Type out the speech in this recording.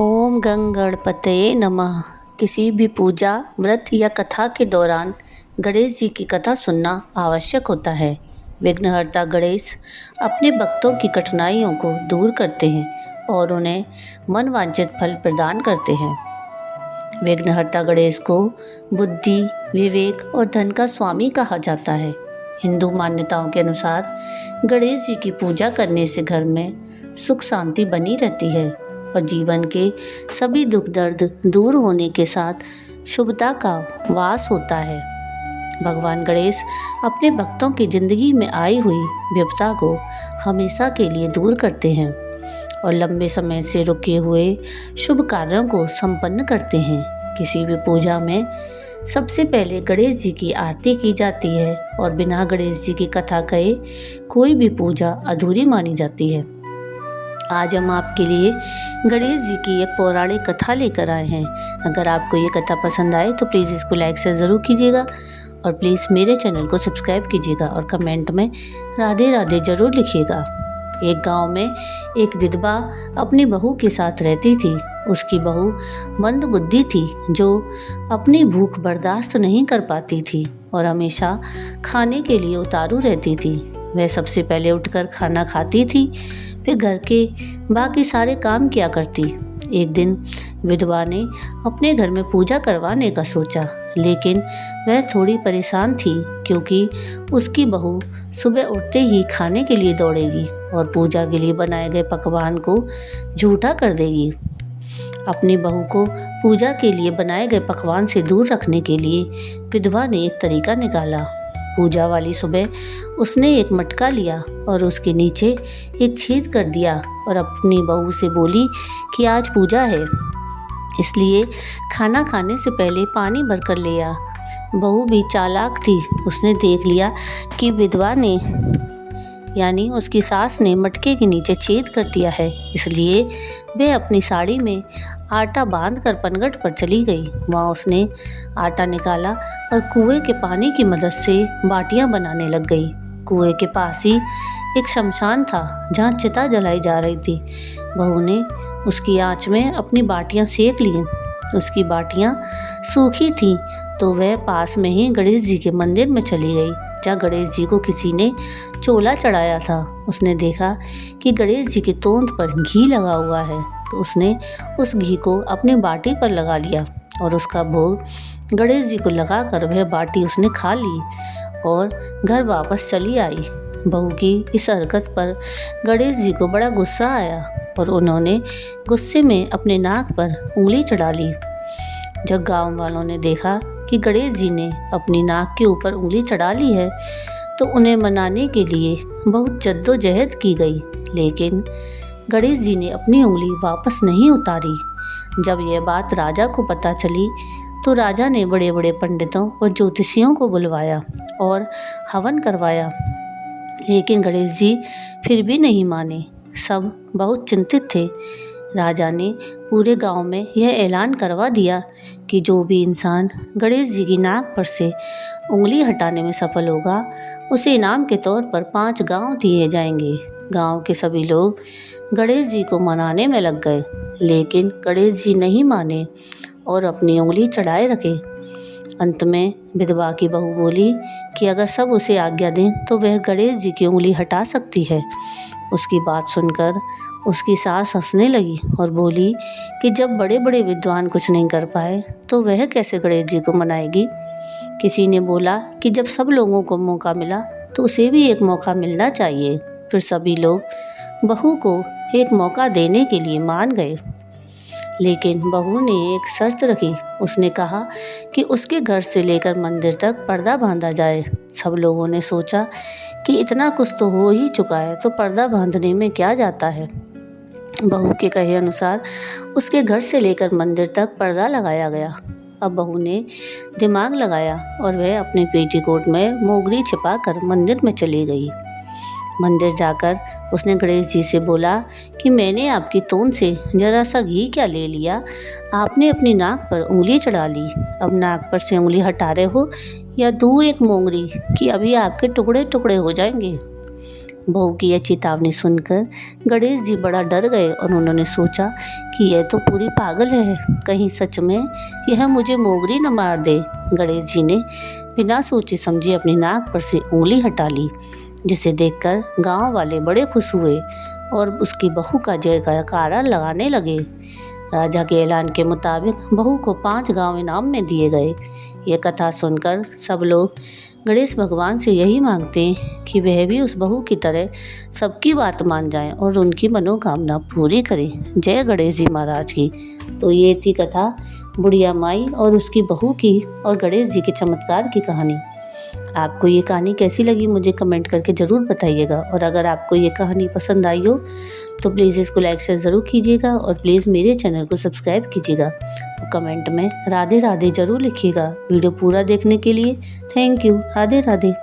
ओम गंग गणपतये नमः। किसी भी पूजा, व्रत या कथा के दौरान गणेश जी की कथा सुनना आवश्यक होता है। विघ्नहर्ता गणेश अपने भक्तों की कठिनाइयों को दूर करते हैं और उन्हें मनवांछित फल प्रदान करते हैं। विघ्नहर्ता गणेश को बुद्धि, विवेक और धन का स्वामी कहा जाता है। हिंदू मान्यताओं के अनुसार गणेश जी की पूजा करने से घर में सुख शांति बनी रहती है और जीवन के सभी दुख दर्द दूर होने के साथ शुभता का वास होता है। भगवान गणेश अपने भक्तों की जिंदगी में आई हुई विपदा को हमेशा के लिए दूर करते हैं और लंबे समय से रुके हुए शुभ कार्यों को संपन्न करते हैं। किसी भी पूजा में सबसे पहले गणेश जी की आरती की जाती है और बिना गणेश जी की कथा कहे कोई भी पूजा अधूरी मानी जाती है। आज हम आपके लिए गणेश जी की एक पौराणिक कथा लेकर आए हैं। अगर आपको ये कथा पसंद आए तो प्लीज़ इसको लाइक से ज़रूर कीजिएगा और प्लीज़ मेरे चैनल को सब्सक्राइब कीजिएगा और कमेंट में राधे राधे ज़रूर लिखिएगा। एक गांव में एक विधवा अपनी बहू के साथ रहती थी। उसकी बहू मंद बुद्धि थी जो अपनी भूख बर्दाश्त नहीं कर पाती थी और हमेशा खाने के लिए उतारू रहती थी। वह सबसे पहले उठकर खाना खाती थी, फिर घर के बाकी सारे काम किया करती। एक दिन विधवा ने अपने घर में पूजा करवाने का सोचा, लेकिन वह थोड़ी परेशान थी क्योंकि उसकी बहू सुबह उठते ही खाने के लिए दौड़ेगी और पूजा के लिए बनाए गए पकवान को झूठा कर देगी। अपनी बहू को पूजा के लिए बनाए गए पकवान से दूर रखने के लिए विधवा ने एक तरीका निकाला। पूजा वाली सुबह उसने एक मटका लिया और उसके नीचे एक छेद कर दिया और अपनी बहू से बोली कि आज पूजा है, इसलिए खाना खाने से पहले पानी भरकर ले आ। बहू भी चालाक थी। उसने देख लिया कि विधवा ने यानी उसकी सास ने मटके के नीचे छेद कर दिया है, इसलिए वह अपनी साड़ी में आटा बांधकर पनघट पर चली गई। वहाँ उसने आटा निकाला और कुएं के पानी की मदद से बाटियां बनाने लग गई। कुएं के पास ही एक शमशान था जहाँ चिता जलाई जा रही थी। बहू ने उसकी आंच में अपनी बाटियां सेक ली। उसकी बाटियां सूखी थीं तो वह पास में ही गणेश जी के मंदिर में चली गई जहाँ गणेश जी को किसी ने चोला चढ़ाया था। उसने देखा कि गणेश जी की तोंद पर घी लगा हुआ है तो उसने उस घी को अपनी बाटी पर लगा लिया और उसका भोग गणेश जी को लगाकर वह बाटी उसने खा ली और घर वापस चली आई। बहू की इस हरकत पर गणेश जी को बड़ा गुस्सा आया और उन्होंने गुस्से में अपने नाक पर उंगली चढ़ा ली। जब गांव वालों ने देखा कि गणेश जी ने अपनी नाक के ऊपर उंगली चढ़ा ली है तो उन्हें मनाने के लिए बहुत जद्दोजहद की गई, लेकिन गणेश जी ने अपनी उंगली वापस नहीं उतारी। जब यह बात राजा को पता चली तो राजा ने बड़े बड़े पंडितों और ज्योतिषियों को बुलवाया और हवन करवाया, लेकिन गणेश जी फिर भी नहीं माने। सब बहुत चिंतित थे। राजा ने पूरे गांव में यह ऐलान करवा दिया कि जो भी इंसान गणेश जी की नाक पर से उंगली हटाने में सफल होगा उसे इनाम के तौर पर 5 गांव दिए जाएंगे। गांव के सभी लोग गणेश जी को मनाने में लग गए, लेकिन गणेश जी नहीं माने और अपनी उंगली चढ़ाए रखे। अंत में विधवा की बहू बोली कि अगर सब उसे आज्ञा दें तो वह गणेश जी की उंगली हटा सकती है। उसकी बात सुनकर उसकी सास हंसने लगी और बोली कि जब बड़े बड़े विद्वान कुछ नहीं कर पाए तो वह कैसे गणेश जी को मनाएगी। किसी ने बोला कि जब सब लोगों को मौका मिला तो उसे भी एक मौका मिलना चाहिए। फिर सभी लोग बहू को एक मौका देने के लिए मान गए, लेकिन बहू ने एक शर्त रखी। उसने कहा कि उसके घर से लेकर मंदिर तक पर्दा बांधा जाए। सब लोगों ने सोचा कि इतना कुछ तो हो ही चुका है तो पर्दा बांधने में क्या जाता है। बहू के कहे अनुसार उसके घर से लेकर मंदिर तक पर्दा लगाया गया। अब बहू ने दिमाग लगाया और वह अपने पेटीकोट में मोगरी छिपाकर मंदिर में चली गई। मंदिर जाकर उसने गणेश जी से बोला कि मैंने आपकी तोंद से जरा सा घी क्या ले लिया, आपने अपनी नाक पर उंगली चढ़ा ली। अब नाक पर से उंगली हटा रहे हो या दूँ एक मोंगरी कि अभी आपके टुकड़े टुकड़े हो जाएंगे। बहू की यह चेतावनी सुनकर गणेश जी बड़ा डर गए और उन्होंने सोचा कि यह तो पूरी पागल है, कहीं सच में यह मुझे मोगरी न मार दे। गणेश जी ने बिना सोचे समझे अपनी नाक पर से उंगली हटा ली, जिसे देखकर गांव वाले बड़े खुश हुए और उसकी बहू का जयकारा लगाने लगे। राजा के ऐलान के मुताबिक बहू को 5 गांव इनाम में दिए गए। यह कथा सुनकर सब लोग गणेश भगवान से यही मांगते हैं कि वह भी उस बहू की तरह सबकी बात मान जाएं और उनकी मनोकामना पूरी करें। जय गणेश जी महाराज की। तो ये थी कथा बुढ़िया माई और उसकी बहू की और गणेश जी के चमत्कार की कहानी। आपको ये कहानी कैसी लगी मुझे कमेंट करके ज़रूर बताइएगा, और अगर आपको ये कहानी पसंद आई हो तो प्लीज़ इसको लाइक शेयर ज़रूर कीजिएगा और प्लीज़ मेरे चैनल को सब्सक्राइब कीजिएगा। कमेंट में राधे राधे ज़रूर लिखिएगा। वीडियो पूरा देखने के लिए थैंक यू। राधे राधे।